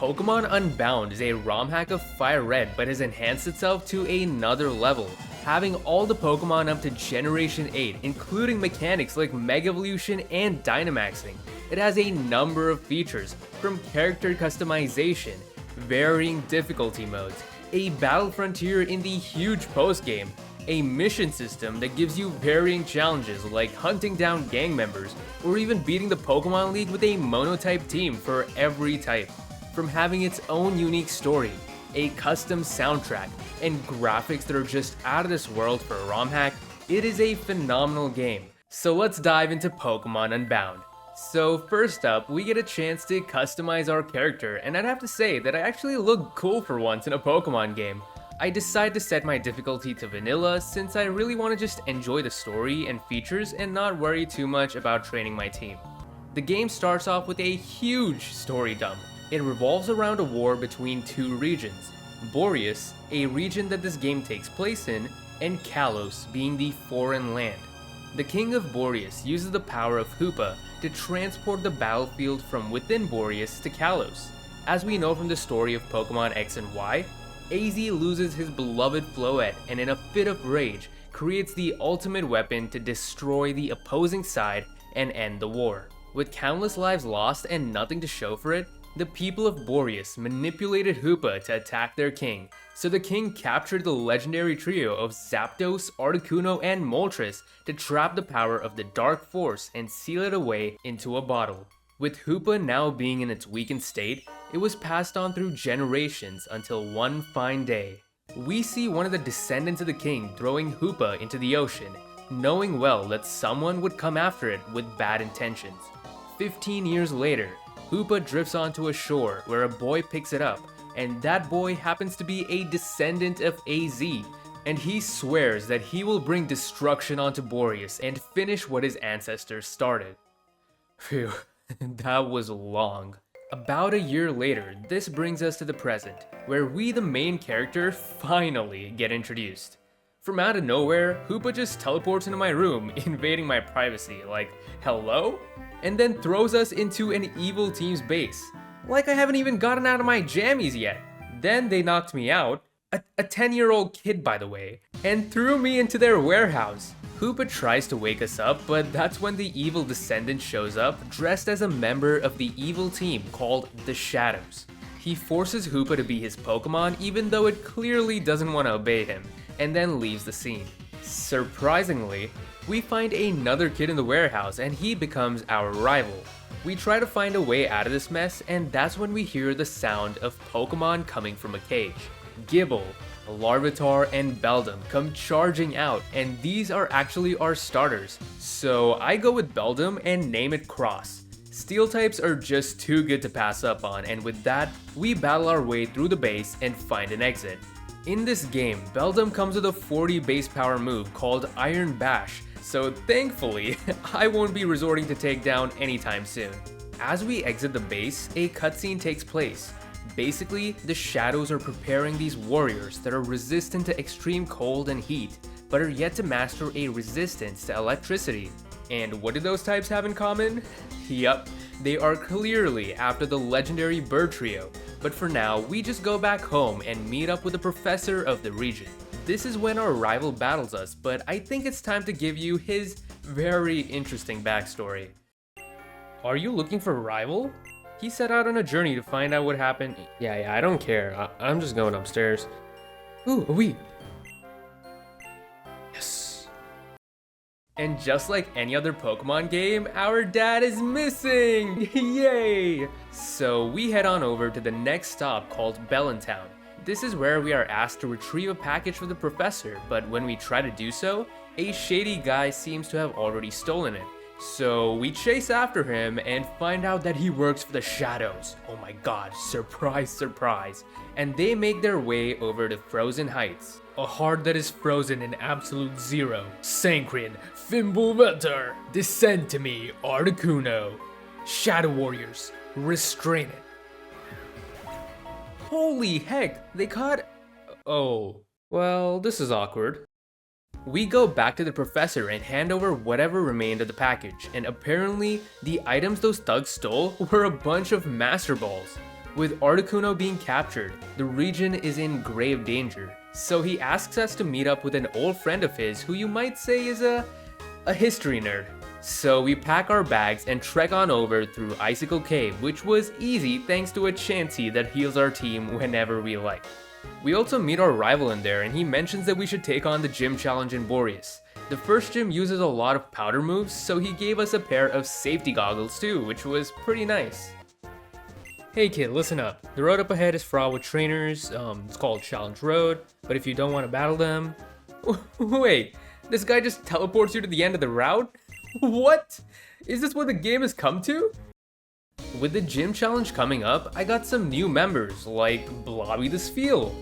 Pokemon Unbound is a ROM hack of Fire Red but has enhanced itself to another level, having all the Pokemon up to Generation 8, including mechanics like Mega Evolution and Dynamaxing. It has a number of features, from character customization, varying difficulty modes, a battle frontier in the huge post-game, a mission system that gives you varying challenges like hunting down gang members, or even beating the Pokemon League with a monotype team for every type. From having its own unique story, a custom soundtrack, and graphics that are just out of this world for a ROM hack, it is a phenomenal game. So let's dive into Pokemon Unbound. So first up, we get a chance to customize our character, and I'd have to say that I actually look cool for once in a Pokemon game. I decided to set my difficulty to vanilla since I really want to just enjoy the story and features and not worry too much about training my team. The game starts off with a huge story dump. It revolves around a war between two regions, Boreas, a region that this game takes place in, and Kalos, being the foreign land. The king of Boreas uses the power of Hoopa to transport the battlefield from within Boreas to Kalos. As we know from the story of Pokemon X and Y, AZ loses his beloved Floette and in a fit of rage creates the ultimate weapon to destroy the opposing side and end the war. With countless lives lost and nothing to show for it, the people of Boreas manipulated Hoopa to attack their king, so the king captured the legendary trio of Zapdos, Articuno, and Moltres to trap the power of the Dark Force and seal it away into a bottle. With Hoopa now being in its weakened state, it was passed on through generations until one fine day. We see one of the descendants of the king throwing Hoopa into the ocean, knowing well that someone would come after it with bad intentions. 15 years later, Hoopa drifts onto a shore where a boy picks it up, and that boy happens to be a descendant of AZ, and he swears that he will bring destruction onto Boreas and finish what his ancestors started. Phew, that was long. About a year later, this brings us to the present, where we the main character finally get introduced. From out of nowhere, Hoopa just teleports into my room, invading my privacy, like, hello? And then throws us into an evil team's base. Like I haven't even gotten out of my jammies yet. Then they knocked me out, a 10-year-old kid by the way, and threw me into their warehouse. Hoopa tries to wake us up, but that's when the evil descendant shows up, dressed as a member of the evil team called the Shadows. He forces Hoopa to be his Pokemon even though it clearly doesn't want to obey him, and then leaves the scene. Surprisingly, we find another kid in the warehouse and he becomes our rival. We try to find a way out of this mess, and that's when we hear the sound of Pokemon coming from a cage. Gible, Larvitar, and Beldum come charging out, and these are actually our starters. So I go with Beldum and name it Cross. Steel types are just too good to pass up on, and with that, we battle our way through the base and find an exit. In this game, Beldum comes with a 40 base power move called Iron Bash, so thankfully, I won't be resorting to takedown anytime soon. As we exit the base, a cutscene takes place. Basically, the Shadows are preparing these warriors that are resistant to extreme cold and heat, but are yet to master a resistance to electricity. And what do those types have in common? Yup, they are clearly after the legendary bird trio, but for now, we just go back home and meet up with the professor of the region. This is when our rival battles us, but I think it's time to give you his very interesting backstory. Are you looking for a rival? He set out on a journey to find out what happened. Yeah, I don't care. I'm just going upstairs. Ooh, a Wii. Yes. And just like any other Pokemon game, our dad is missing! Yay! So we head on over to the next stop called Bellintown. This is where we are asked to retrieve a package for the professor, but when we try to do so, a shady guy seems to have already stolen it. So we chase after him and find out that he works for the Shadows. Oh my god, surprise, surprise. And they make their way over to Frozen Heights. A heart that is frozen in absolute zero. Sancrin, Fimbulvetter, descend to me, Articuno. Shadow Warriors, restrain it. Holy heck, they caught... Oh, well, this is awkward. We go back to the professor and hand over whatever remained of the package, and apparently, the items those thugs stole were a bunch of Master Balls. With Articuno being captured, the region is in grave danger, so he asks us to meet up with an old friend of his who you might say is a history nerd. So we pack our bags and trek on over through Icicle Cave, which was easy thanks to a Chansey that heals our team whenever we like. We also meet our rival in there, and he mentions that we should take on the gym challenge in Boreas. The first gym uses a lot of powder moves, so he gave us a pair of safety goggles too, which was pretty nice. Hey kid, listen up. The road up ahead is fraught with trainers, it's called Challenge Road, but if you don't want to battle them... Wait, this guy just teleports you to the end of the route? What? Is this what the game has come to? With the gym challenge coming up, I got some new members like Blobby the Sfeel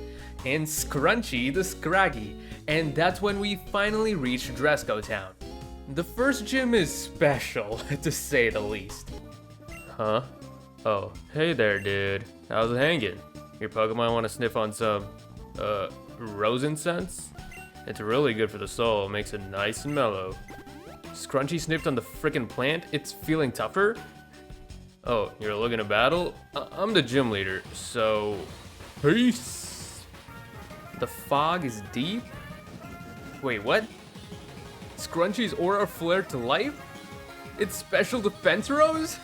and Scrunchy the Scraggy, and that's when we finally reached Dresco Town. The first gym is special, to say the least. Huh? Oh, hey there, dude. How's it hanging? Your Pokemon want to sniff on some, rose incense? It's really good for the soul, makes it nice and mellow. Scrunchy sniffed on the frickin' plant, it's feeling tougher? Oh, you're looking to battle? I'm the gym leader, so... Peace! The fog is deep? Wait, what? Scrunchy's aura flared to life? It's special defense rose?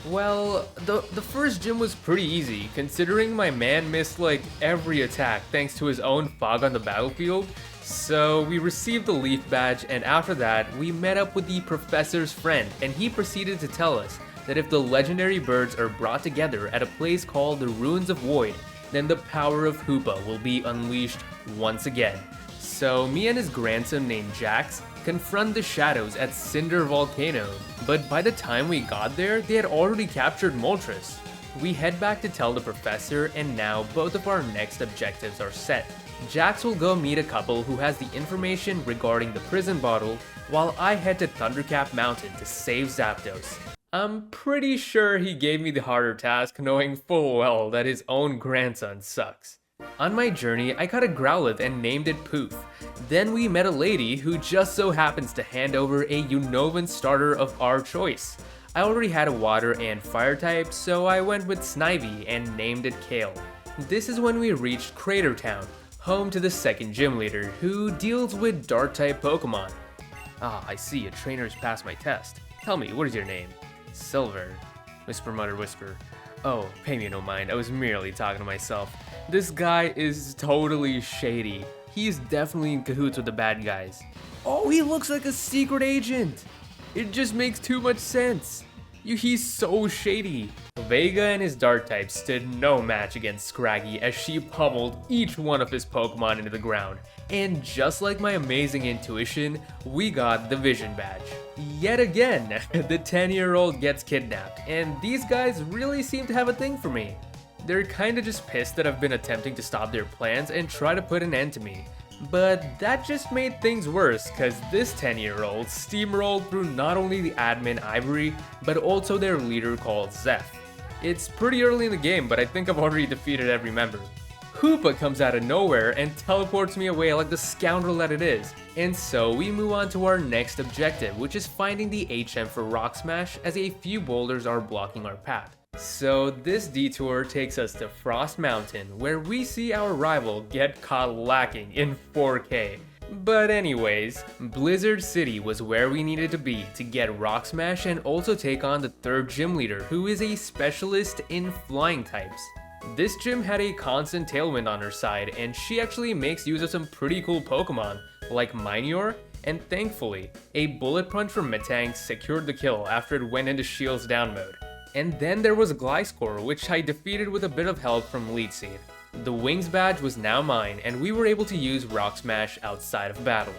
Well, the first gym was pretty easy, considering my man missed like every attack thanks to his own fog on the battlefield. So we received the leaf badge, and after that, we met up with the professor's friend, and he proceeded to tell us that if the legendary birds are brought together at a place called the Ruins of Void, then the power of Hoopa will be unleashed once again. So me and his grandson named Jax confront the shadows at Cinder Volcano, but by the time we got there, they had already captured Moltres. We head back to tell the professor, and now both of our next objectives are set. Jax will go meet a couple who has the information regarding the prison bottle, while I head to Thundercap Mountain to save Zapdos. I'm pretty sure he gave me the harder task, knowing full well that his own grandson sucks. On my journey, I caught a Growlithe and named it Poof. Then we met a lady who just so happens to hand over a Unovan starter of our choice. I already had a water and fire type, so I went with Snivy and named it Kale. This is when we reached Crater Town, home to the second gym leader, who deals with dark type Pokemon. Ah, I see, a trainer's passed my test. Tell me, what is your name? Silver. Whisper, mutter, whisper. Oh, pay me no mind, I was merely talking to myself. This guy is totally shady. He's definitely in cahoots with the bad guys. Oh, he looks like a secret agent! It just makes too much sense. He's so shady. Vega and his Dark type stood no match against Scraggy as she pummeled each one of his Pokemon into the ground. And just like my amazing intuition, we got the Vision Badge. Yet again, the 10-year-old gets kidnapped, and these guys really seem to have a thing for me. They're kinda just pissed that I've been attempting to stop their plans and try to put an end to me. But that just made things worse, cause this 10-year-old steamrolled through not only the admin Ivory, but also their leader called Zeph. It's pretty early in the game, but I think I've already defeated every member. Hoopa comes out of nowhere and teleports me away like the scoundrel that it is. And so we move on to our next objective, which is finding the HM for Rock Smash, as a few boulders are blocking our path. So this detour takes us to Frost Mountain, where we see our rival get caught lacking in 4K. But anyways, Blizzard City was where we needed to be to get Rock Smash and also take on the third gym leader, who is a specialist in flying types. This gym had a constant tailwind on her side, and she actually makes use of some pretty cool Pokemon, like Minior, and thankfully, a Bullet Punch from Metang secured the kill after it went into Shields Down mode. And then there was Gliscor, which I defeated with a bit of help from Lead Seed. The Wings badge was now mine, and we were able to use Rock Smash outside of battle.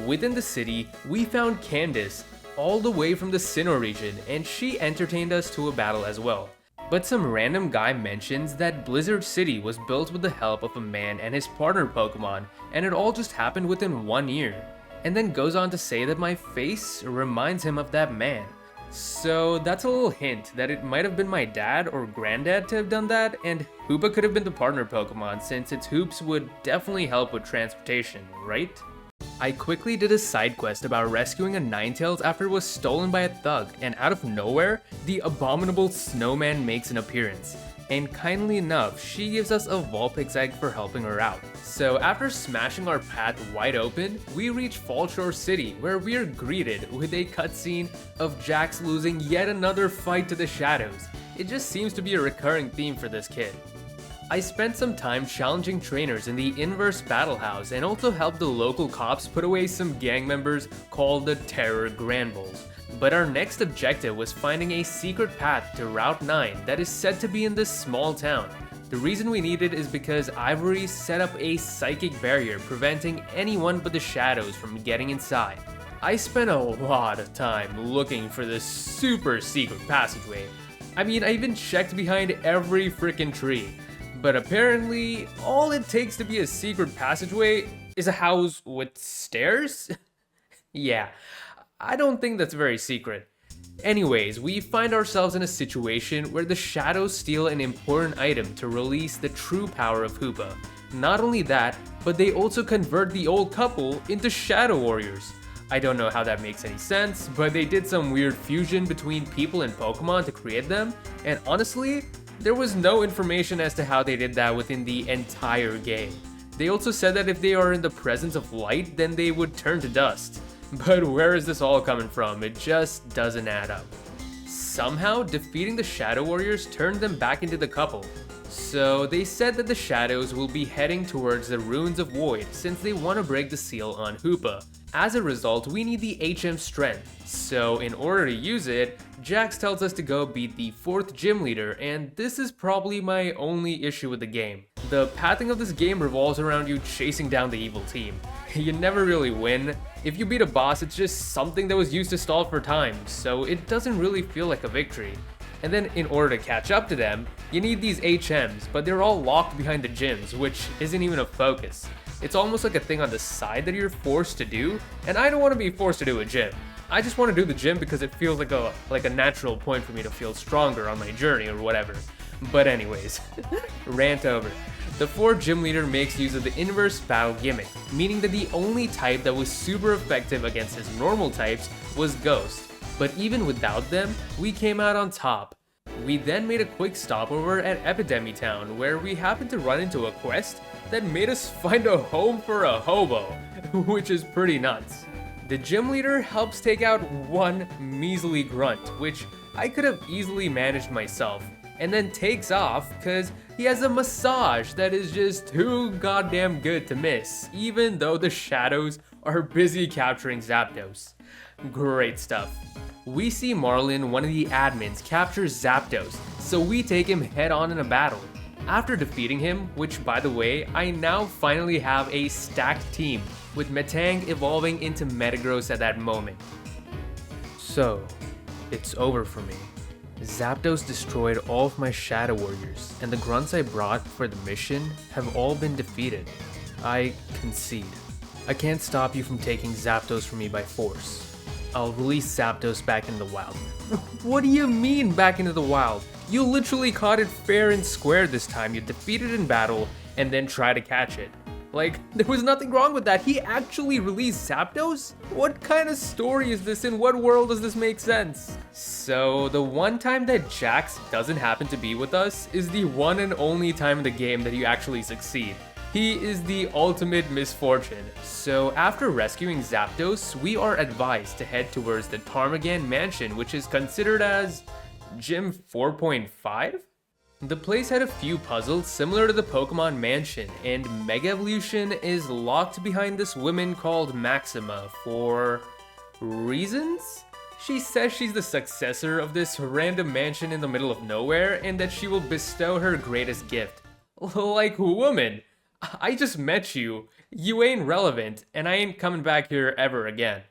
Within the city, we found Candace, all the way from the Sinnoh region, and she entertained us to a battle as well. But some random guy mentions that Blizzard City was built with the help of a man and his partner Pokemon, and it all just happened within 1 year. And then goes on to say that my face reminds him of that man. So that's a little hint that it might have been my dad or granddad to have done that, and Hoopa could have been the partner Pokemon since its hoops would definitely help with transportation, right? I quickly did a side quest about rescuing a Ninetales after it was stolen by a thug, and out of nowhere, the abominable snowman makes an appearance. and kindly enough, she gives us a Vulpix egg for helping her out. So after smashing our path wide open, we reach Fallshore City, where we are greeted with a cutscene of Jax losing yet another fight to the shadows. It just seems to be a recurring theme for this kid. I spent some time challenging trainers in the Inverse Battle House and also helped the local cops put away some gang members called the Terror Granvils. But our next objective was finding a secret path to Route 9 that is said to be in this small town. The reason we need it is because Ivory set up a psychic barrier preventing anyone but the shadows from getting inside. I spent a lot of time looking for this super secret passageway. I mean, I even checked behind every freaking tree. But apparently, all it takes to be a secret passageway is a house with stairs? Yeah, I don't think that's very secret. Anyways, we find ourselves in a situation where the shadows steal an important item to release the true power of Hoopa. Not only that, but they also convert the old couple into Shadow Warriors. I don't know how that makes any sense, but they did some weird fusion between people and Pokemon to create them, and honestly, there was no information as to how they did that within the entire game. They also said that if they are in the presence of light, then they would turn to dust. But where is this all coming from? It just doesn't add up. Somehow, defeating the Shadow Warriors turned them back into the couple. So they said that the Shadows will be heading towards the Ruins of Void since they want to break the seal on Hoopa. As a result, we need the HM Strength. So in order to use it, Jax tells us to go beat the 4th gym leader, and this is probably my only issue with the game. The pathing of this game revolves around you chasing down the evil team. You never really win. If you beat a boss, it's just something that was used to stall for time, so it doesn't really feel like a victory. And then in order to catch up to them, you need these HMs, but they're all locked behind the gyms, which isn't even a focus. It's almost like a thing on the side that you're forced to do, and I don't want to be forced to do a gym. I just want to do the gym because it feels like a natural point for me to feel stronger on my journey or whatever. But anyways, rant over. The 4th gym leader makes use of the inverse battle gimmick, meaning that the only type that was super effective against his normal types was Ghost. But even without them, we came out on top. We then made a quick stopover at Epidemi Town, where we happened to run into a quest that made us find a home for a hobo, which is pretty nuts. The gym leader helps take out one measly grunt, which I could have easily managed myself, and then takes off because he has a massage that is just too goddamn good to miss, even though the shadows are busy capturing Zapdos. Great stuff. We see Marlin, one of the admins, capture Zapdos, so we take him head on in a battle. After defeating him, which by the way, I now finally have a stacked team, with Metang evolving into Metagross at that moment. So, it's over for me. Zapdos destroyed all of my Shadow Warriors, and the grunts I brought for the mission have all been defeated. I concede. I can't stop you from taking Zapdos from me by force. I'll release Zapdos back into the wild. What do you mean back into the wild? You literally caught it fair and square this time. You defeated in battle and then try to catch it. Like, there was nothing wrong with that. He actually released Zapdos? What kind of story is this? In what world does this make sense? So, the one time that Jax doesn't happen to be with us is the one and only time in the game that you actually succeed. He is the ultimate misfortune. So after rescuing Zapdos, we are advised to head towards the Ptarmigan Mansion, which is considered as Gym 4.5? The place had a few puzzles similar to the Pokemon Mansion, and Mega Evolution is locked behind this woman called Maxima for reasons? She says she's the successor of this random mansion in the middle of nowhere and that she will bestow her greatest gift. Like, woman, I just met you. You ain't relevant, and I ain't coming back here ever again.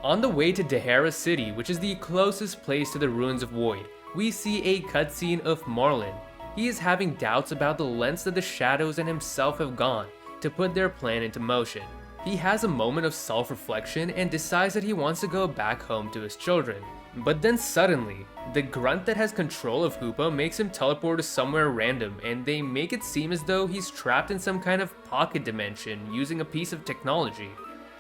On the way to Dahara City, which is the closest place to the Ruins of Void, we see a cutscene of Marlin. He is having doubts about the lengths that the Shadows and himself have gone to put their plan into motion. He has a moment of self-reflection and decides that he wants to go back home to his children. But then suddenly, the grunt that has control of Hoopa makes him teleport to somewhere random, and they make it seem as though he's trapped in some kind of pocket dimension using a piece of technology.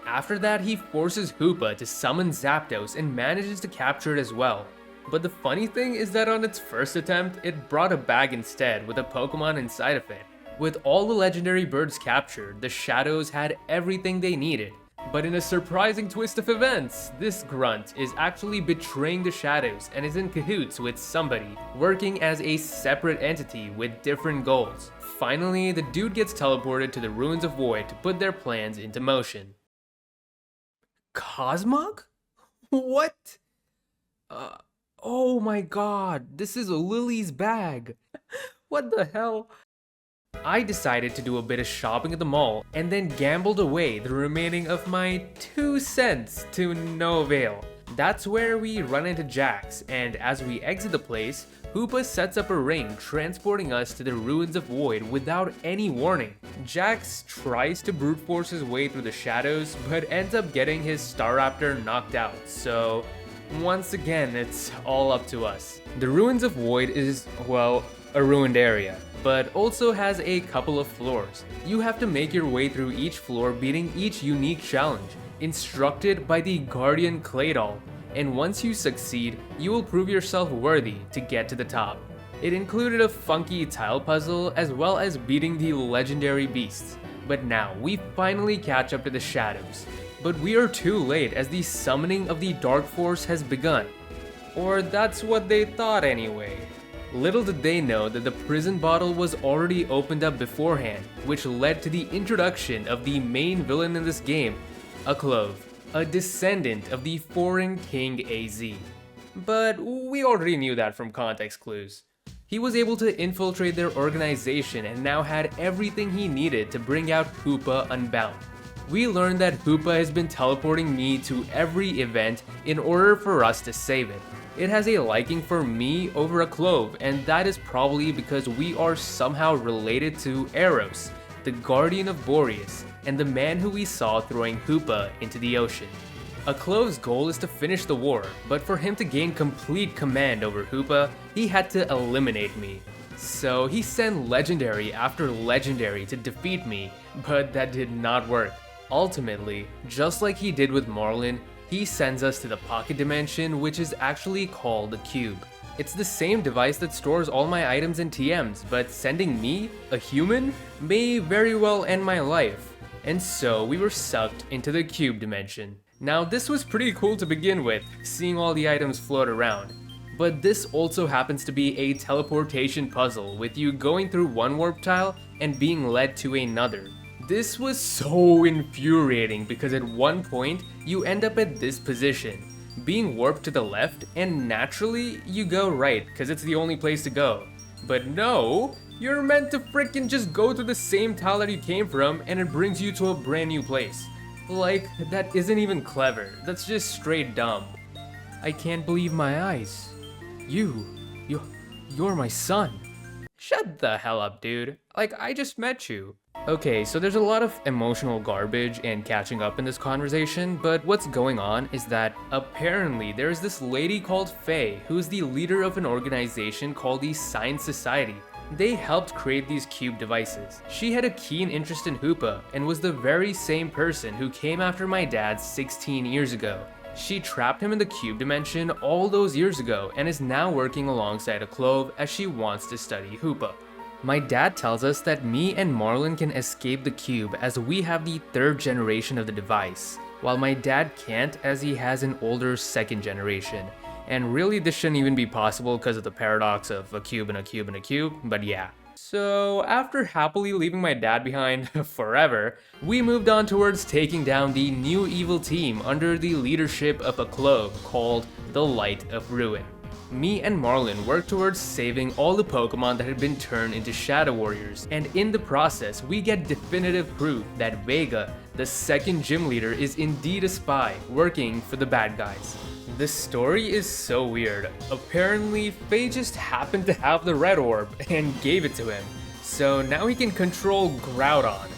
After that, he forces Hoopa to summon Zapdos and manages to capture it as well. But the funny thing is that on its first attempt, it brought a bag instead with a Pokemon inside of it. With all the legendary birds captured, the Shadows had everything they needed. But in a surprising twist of events, this grunt is actually betraying the Shadows and is in cahoots with somebody, working as a separate entity with different goals. Finally, the dude gets teleported to the Ruins of Void to put their plans into motion. Cosmog? What? Oh my god, this is Lily's bag. What the hell? I decided to do a bit of shopping at the mall and then gambled away the remaining of my 2 cents to no avail. That's where we run into Jax, and as we exit the place, Hoopa sets up a ring transporting us to the Ruins of Void without any warning. Jax tries to brute force his way through the Shadows, but ends up getting his Staraptor knocked out, so once again it's all up to us. The Ruins of Void is, well, a ruined area, but also has a couple of floors. You have to make your way through each floor beating each unique challenge, instructed by the Guardian Claydol, and once you succeed, you will prove yourself worthy to get to the top. It included a funky tile puzzle as well as beating the legendary beasts. But now, we finally catch up to the Shadows. But we are too late as the summoning of the Dark Force has begun. Or that's what they thought anyway. Little did they know that the prison bottle was already opened up beforehand, which led to the introduction of the main villain in this game, a Clove, a descendant of the foreign King AZ. But we already knew that from context clues. He was able to infiltrate their organization and now had everything he needed to bring out Hoopa Unbound. We learned that Hoopa has been teleporting me to every event in order for us to save it. It has a liking for me over a Clove, and that is probably because we are somehow related to Eros, the guardian of Boreas, and the man who we saw throwing Hoopa into the ocean. A Clove's goal is to finish the war, but for him to gain complete command over Hoopa, he had to eliminate me. So he sent legendary after legendary to defeat me, but that did not work. Ultimately, just like he did with Marlin, he sends us to the Pocket Dimension, which is actually called the Cube. It's the same device that stores all my items and TMs, but sending me, a human, may very well end my life. And so we were sucked into the Cube Dimension. Now this was pretty cool to begin with, seeing all the items float around. But this also happens to be a teleportation puzzle, with you going through one warp tile and being led to another. This was so infuriating because at one point, you end up at this position, being warped to the left, and naturally, you go right because it's the only place to go. But no, you're meant to frickin' just go to the same tile that you came from and it brings you to a brand new place. Like, that isn't even clever, that's just straight dumb. I can't believe my eyes. You're my son. Shut the hell up, dude. Like, I just met you. Okay, so there's a lot of emotional garbage and catching up in this conversation, but what's going on is that apparently there's this lady called Faye who's the leader of an organization called the Science Society. They helped create these cube devices. She had a keen interest in Hoopa and was the very same person who came after my dad 16 years ago. She trapped him in the cube dimension all those years ago and is now working alongside a Clove as she wants to study Hoopa. My dad tells us that me and Marlin can escape the cube as we have the 3rd generation of the device, while my dad can't as he has an older 2nd generation. And really this shouldn't even be possible because of the paradox of a cube and a cube and a cube, but yeah. So after happily leaving my dad behind forever, we moved on towards taking down the new evil team under the leadership of a Clove called the Light of Ruin. Me and Marlin worked towards saving all the Pokemon that had been turned into Shadow Warriors, and in the process we get definitive proof that Vega, the 2nd gym leader, is indeed a spy working for the bad guys. The story is so weird. Apparently, Faye just happened to have the red orb and gave it to him, so now he can control Groudon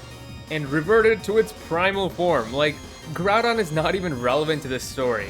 and revert it to its primal form. Like, Groudon is not even relevant to the story.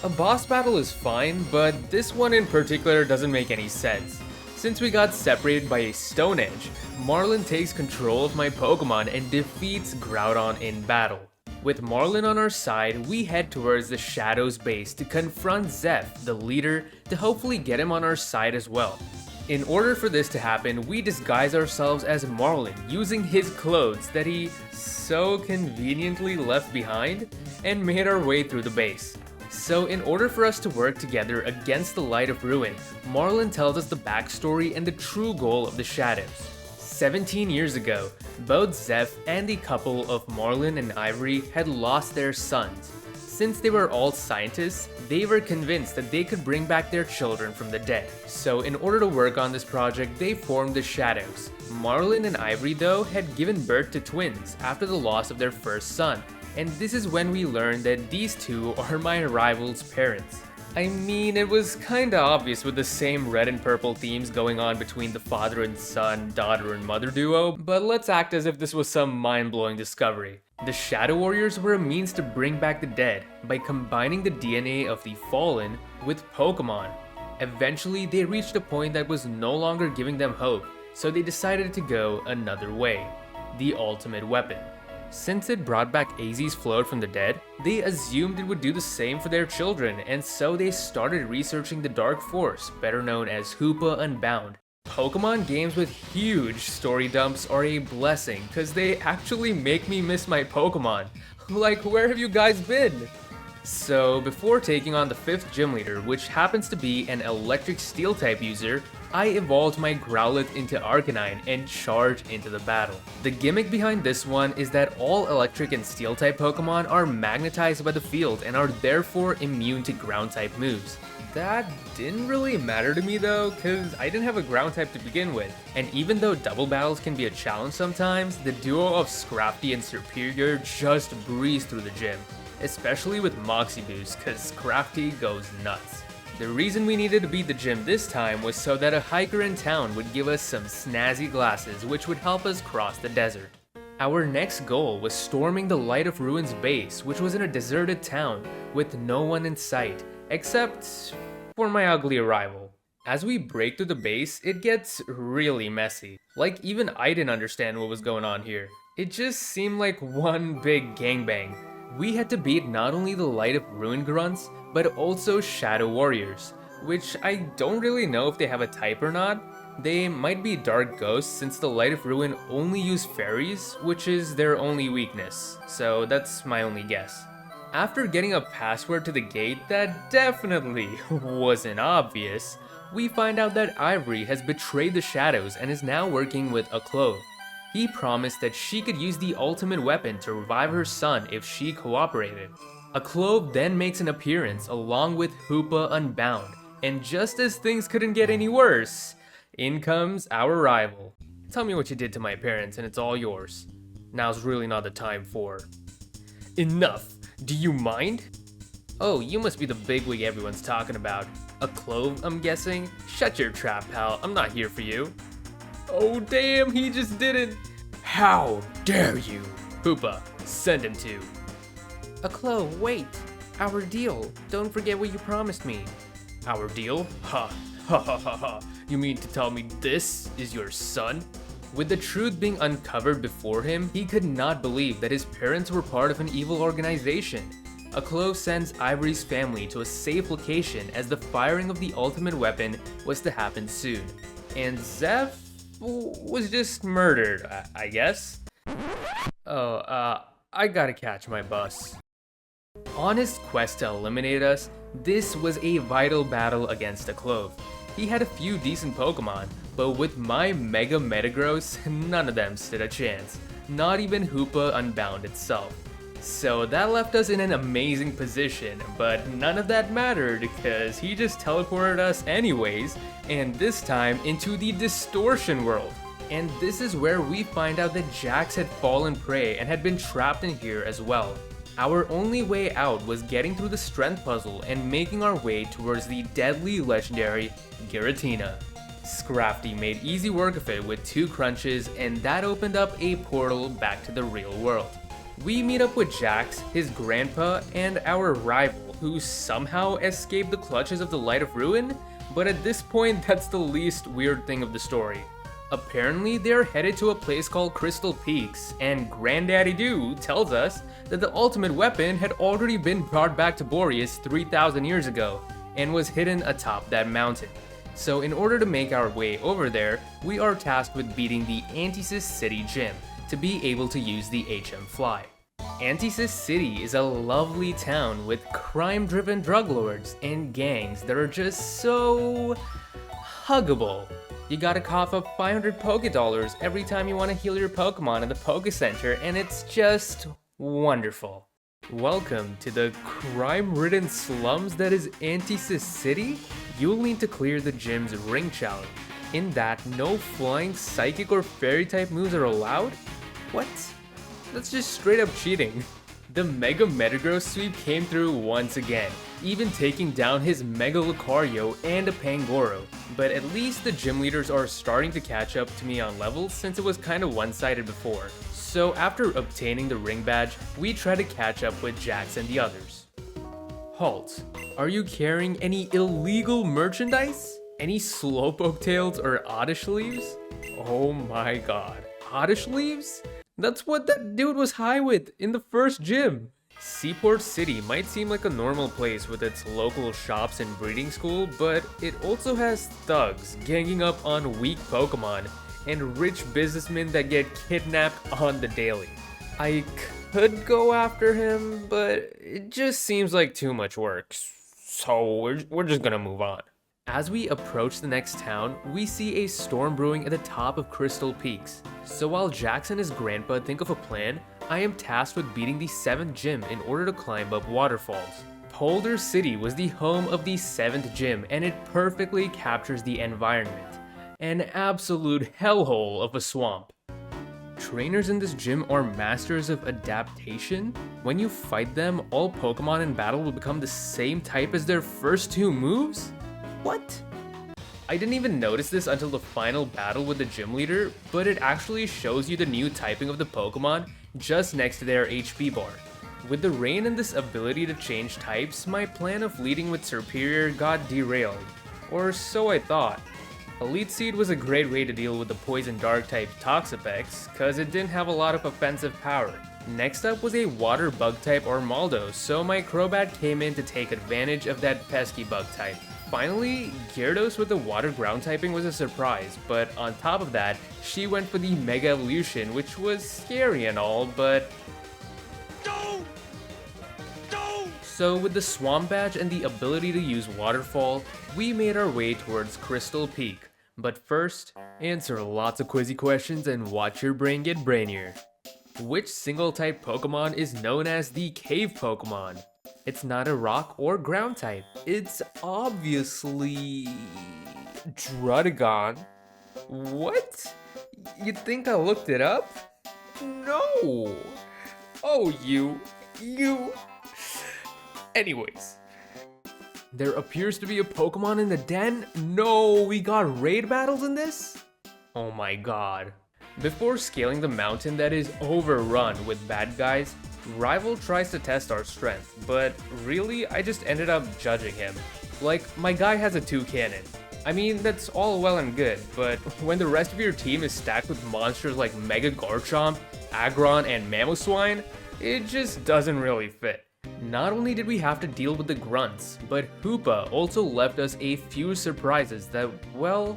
A boss battle is fine, but this one in particular doesn't make any sense. Since we got separated by a Stone Edge, Marlin takes control of my Pokemon and defeats Groudon in battle. With Marlin on our side, we head towards the Shadow's base to confront Zeph, the leader, to hopefully get him on our side as well. In order for this to happen, we disguise ourselves as Marlin using his clothes that he so conveniently left behind and made our way through the base. So in order for us to work together against the Light of Ruin, Marlin tells us the backstory and the true goal of the Shadows. 17 years ago, both Zeph and the couple of Marlin and Ivory had lost their sons. Since they were all scientists, they were convinced that they could bring back their children from the dead. So in order to work on this project, they formed the Shadows. Marlin and Ivory though had given birth to twins after the loss of their first son, and this is when we learned that these two are my rival's parents. I mean, it was kinda obvious with the same red and purple themes going on between the father and son, daughter and mother duo, but let's act as if this was some mind-blowing discovery. The Shadow Warriors were a means to bring back the dead by combining the DNA of the fallen with Pokemon. Eventually, they reached a point that was no longer giving them hope, so they decided to go another way: the ultimate weapon. Since it brought back AZ's float from the dead, they assumed it would do the same for their children, and so they started researching the Dark Force, better known as Hoopa Unbound. Pokemon games with huge story dumps are a blessing, cause they actually make me miss my Pokemon. Like, where have you guys been? So, before taking on the 5th gym leader, which happens to be an electric steel type user, I evolved my Growlithe into Arcanine and charged into the battle. The gimmick behind this one is that all electric and steel type Pokemon are magnetized by the field and are therefore immune to ground type moves. That didn't really matter to me though, cause I didn't have a ground type to begin with. And even though double battles can be a challenge sometimes, the duo of Scrafty and Superior just breeze through the gym. Especially with Moxie Boost, cause Scrafty goes nuts. The reason we needed to beat the gym this time was so that a hiker in town would give us some snazzy glasses which would help us cross the desert. Our next goal was storming the Light of Ruin's base, which was in a deserted town with no one in sight, except for my ugly rival. As we break through the base, it gets really messy. Like, even I didn't understand what was going on here. It just seemed like one big gangbang. We had to beat not only the Light of Ruin grunts, but also Shadow Warriors, which I don't really know if they have a type or not. They might be dark ghosts since the Light of Ruin only use fairies, which is their only weakness, so that's my only guess. After getting a password to the gate that definitely wasn't obvious, we find out that Ivory has betrayed the Shadows and is now working with a Clove. He promised that she could use the ultimate weapon to revive her son if she cooperated. A Clove then makes an appearance along with Hoopa Unbound, and just as things couldn't get any worse, in comes our rival. Tell me what you did to my parents and it's all yours. Now's really not the time for... Enough! Do you mind? Oh, you must be the bigwig everyone's talking about. A Clove, I'm guessing? Shut your trap, pal. I'm not here for you. Oh damn, he just didn't. How dare you? Hoopa, send him to. A Clove, wait. Our deal. Don't forget what you promised me. Our deal? Ha, ha ha ha ha. You mean to tell me this is your son? With the truth being uncovered before him, he could not believe that his parents were part of an evil organization. A Clove sends Ivory's family to a safe location as the firing of the ultimate weapon was to happen soon. And Zeph was just murdered, I guess. Oh, I gotta catch my bus. On his quest to eliminate us, this was a vital battle against a Clove. He had a few decent Pokemon, but with my Mega Metagross, none of them stood a chance. Not even Hoopa Unbound itself. So that left us in an amazing position, but none of that mattered because he just teleported us anyways, and this time into the Distortion world. And this is where we find out that Jax had fallen prey and had been trapped in here as well. Our only way out was getting through the strength puzzle and making our way towards the deadly legendary Giratina. Scrafty made easy work of it with 2 crunches, and that opened up a portal back to the real world. We meet up with Jax, his grandpa, and our rival, who somehow escaped the clutches of the Light of Ruin, but at this point that's the least weird thing of the story. Apparently, they're headed to a place called Crystal Peaks, and Granddaddy Doo tells us that the ultimate weapon had already been brought back to Boreas 3,000 years ago, and was hidden atop that mountain. So in order to make our way over there, we are tasked with beating the Antisis City Gym to be able to use the HM Fly. Antisis City is a lovely town with crime-driven drug lords and gangs that are just so huggable. You gotta cough up 500 Poké Dollars every time you want to heal your Pokemon in the Poké Center, and it's just wonderful. Welcome to the crime-ridden slums that is Antisis City. You'll need to clear the gym's ring challenge, in that no flying, psychic, or fairy type moves are allowed? What? That's just straight up cheating. The Mega Metagross sweep came through once again, even taking down his Mega Lucario and a Pangoro. But at least the gym leaders are starting to catch up to me on levels since it was kinda one-sided before. So after obtaining the ring badge, we try to catch up with Jax and the others. Halt. Are you carrying any illegal merchandise? Any Slowpoke tails or Oddish leaves? Oh my god. Oddish leaves? That's what that dude was high with in the first gym. Seaport City might seem like a normal place with its local shops and breeding school, but it also has thugs ganging up on weak Pokemon and rich businessmen that get kidnapped on the daily. I could go after him, but it just seems like too much work, so we're just gonna move on. As we approach the next town, we see a storm brewing at the top of Crystal Peaks. So while Jax and his grandpa think of a plan, I am tasked with beating the 7th gym in order to climb up waterfalls. Polder City was the home of the 7th gym, and it perfectly captures the environment. An absolute hellhole of a swamp. Trainers in this gym are masters of adaptation. When you fight them, all Pokemon in battle will become the same type as their first 2 moves? What? I didn't even notice this until the final battle with the gym leader, but it actually shows you the new typing of the Pokemon just next to their HP bar. With the rain and this ability to change types, my plan of leading with Superior got derailed. Or so I thought. Elite Seed was a great way to deal with the Poison Dark type Toxapex, cause it didn't have a lot of offensive power. Next up was a Water Bug type Armaldo, so my Crobat came in to take advantage of that pesky bug type. Finally, Gyarados with the Water Ground typing was a surprise, but on top of that, she went for the Mega Evolution, which was scary and all, but... So with the Swamp Badge and the ability to use Waterfall, we made our way towards Crystal Peak. But first, answer lots of quizzy questions and watch your brain get brainier. Which single-type Pokemon is known as the Cave Pokemon? It's not a rock or ground type. It's obviously... Druddigon. What? You think I looked it up? No! Oh, you... Anyways. There appears to be a Pokemon in the den? No, we got raid battles in this? Oh my god. Before scaling the mountain that is overrun with bad guys, Rival tries to test our strength, but really, I just ended up judging him. Like, my guy has a 2-cannon. I mean, that's all well and good, but when the rest of your team is stacked with monsters like Mega Garchomp, Aggron, and Mamoswine, it just doesn't really fit. Not only did we have to deal with the grunts, but Hoopa also left us a few surprises that, well...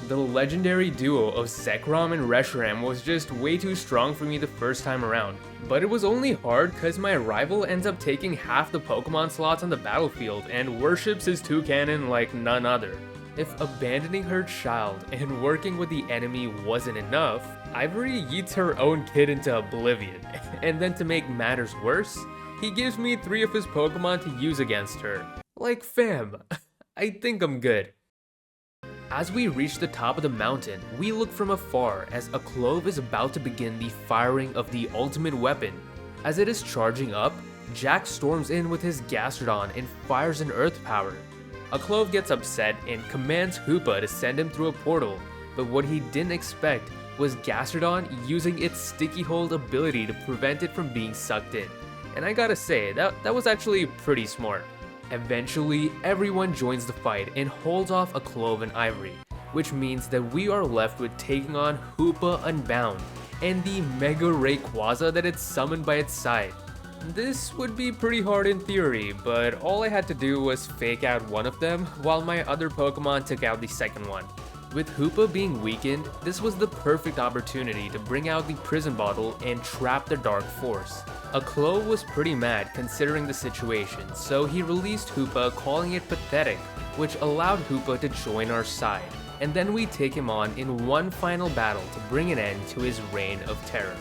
The legendary duo of Zekrom and Reshiram was just way too strong for me the first time around. But it was only hard cause my rival ends up taking half the Pokemon slots on the battlefield and worships his 2-cannon like none other. If abandoning her child and working with the enemy wasn't enough, Ivory yeets her own kid into oblivion. And then to make matters worse, he gives me 3 of his Pokemon to use against her. Like fam, I think I'm good. As we reach the top of the mountain, we look from afar as a Clove is about to begin the firing of the ultimate weapon. As it is charging up, Jack storms in with his Gastrodon and fires an Earth Power. A Clove gets upset and commands Hoopa to send him through a portal, but what he didn't expect was Gastrodon using its Sticky Hold ability to prevent it from being sucked in. And I gotta say, that was actually pretty smart. Eventually, everyone joins the fight and holds off a Clove and Ivory. which means that we are left with taking on Hoopa Unbound and the Mega Rayquaza that it's summoned by its side. This would be pretty hard in theory, but all I had to do was fake out one of them while my other Pokemon took out the second one. With Hoopa being weakened, this was the perfect opportunity to bring out the prison bottle and trap the Dark Force. A Clove was pretty mad considering the situation, so he released Hoopa, calling it pathetic, which allowed Hoopa to join our side, and then we take him on in one final battle to bring an end to his reign of terror.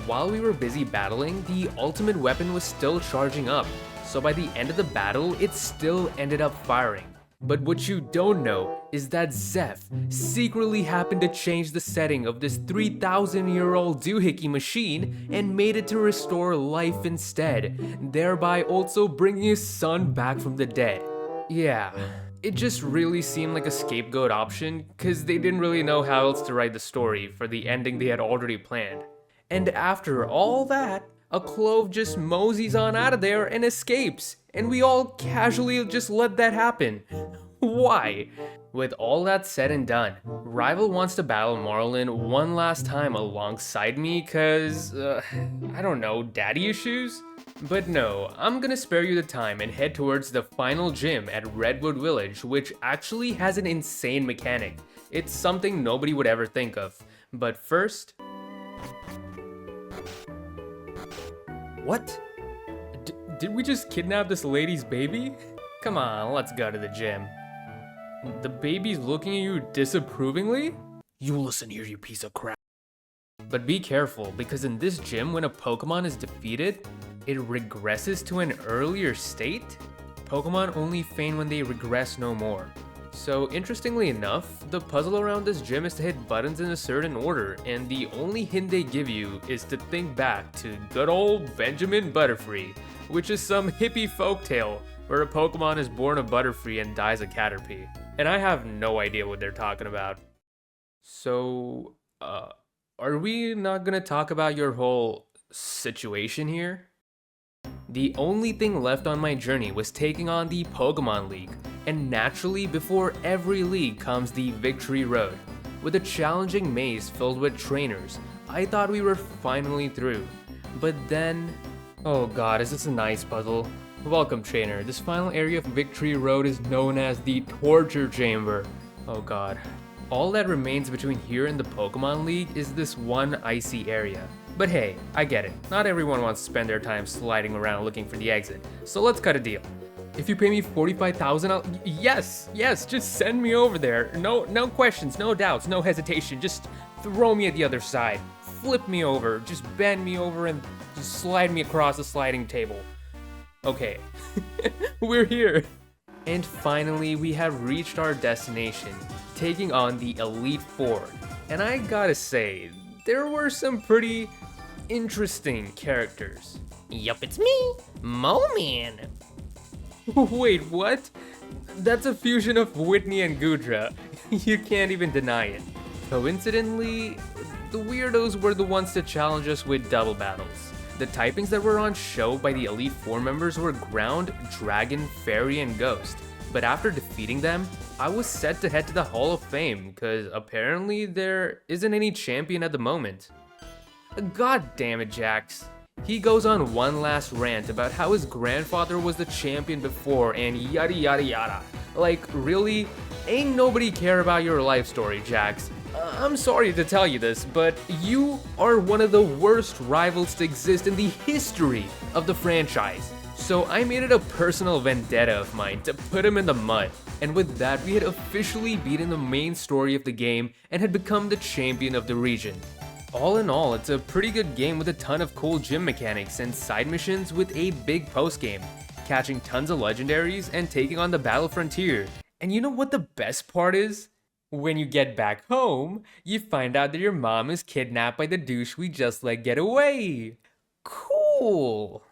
While we were busy battling, the ultimate weapon was still charging up, so by the end of the battle, it still ended up firing. But what you don't know is that Zeph secretly happened to change the setting of this 3,000-year-old doohickey machine and made it to restore life instead, thereby also bringing his son back from the dead. Yeah, it just really seemed like a scapegoat option, cause they didn't really know how else to write the story for the ending they had already planned. And after all that, a Clove just moseys on out of there and escapes, and we all casually just let that happen. Why? With all that said and done, Rival wants to battle Marlin one last time alongside me cause, I don't know, daddy issues? But no, I'm gonna spare you the time and head towards the final gym at Redwood Village, which actually has an insane mechanic. It's something nobody would ever think of. But first... What? Did we just kidnap this lady's baby? Come on, let's go to the gym. The baby's looking at you disapprovingly? You listen here, you piece of crap. But be careful, because in this gym, when a Pokemon is defeated, it regresses to an earlier state? Pokemon only feign when they regress no more. So interestingly enough, the puzzle around this gym is to hit buttons in a certain order, and the only hint they give you is to think back to good old Benjamin Butterfree, which is some hippie folktale where a Pokemon is born a Butterfree and dies a Caterpie. And I have no idea what they're talking about. So, are we not gonna talk about your whole situation here? The only thing left on my journey was taking on the Pokemon League, and naturally before every league comes the Victory Road. With a challenging maze filled with trainers, I thought we were finally through. But then... Oh god, is this a nice puzzle? Welcome trainer, this final area of Victory Road is known as the Torture Chamber. Oh god. All that remains between here and the Pokemon League is this one icy area. But hey, I get it. Not everyone wants to spend their time sliding around looking for the exit. So let's cut a deal. If you pay me 45,000, I'll... Yes, just send me over there. No questions, no doubts, no hesitation. Just throw me at the other side. Flip me over, just bend me over and just slide me across the sliding table. Okay, we're here. And finally, we have reached our destination, taking on the Elite Four. And I gotta say, there were some pretty interesting characters. Yup, it's me, Mo-Man. Wait, what? That's a fusion of Whitney and Gudra. You can't even deny it. Coincidentally, the weirdos were the ones to challenge us with double battles. The typings that were on show by the Elite Four members were Ground, Dragon, Fairy, and Ghost. But after defeating them, I was set to head to the Hall of Fame, cause apparently there isn't any champion at the moment. God damn it, Jax. He goes on one last rant about how his grandfather was the champion before and yada yada yada. Like, really? Ain't nobody care about your life story, Jax. I'm sorry to tell you this, but you are one of the worst rivals to exist in the history of the franchise. So I made it a personal vendetta of mine to put him in the mud. And with that, we had officially beaten the main story of the game and had become the champion of the region. All in all, it's a pretty good game with a ton of cool gym mechanics and side missions with a big post-game, catching tons of legendaries and taking on the Battle Frontier. And you know what the best part is? When you get back home, you find out that your mom is kidnapped by the douche we just let get away. Cool.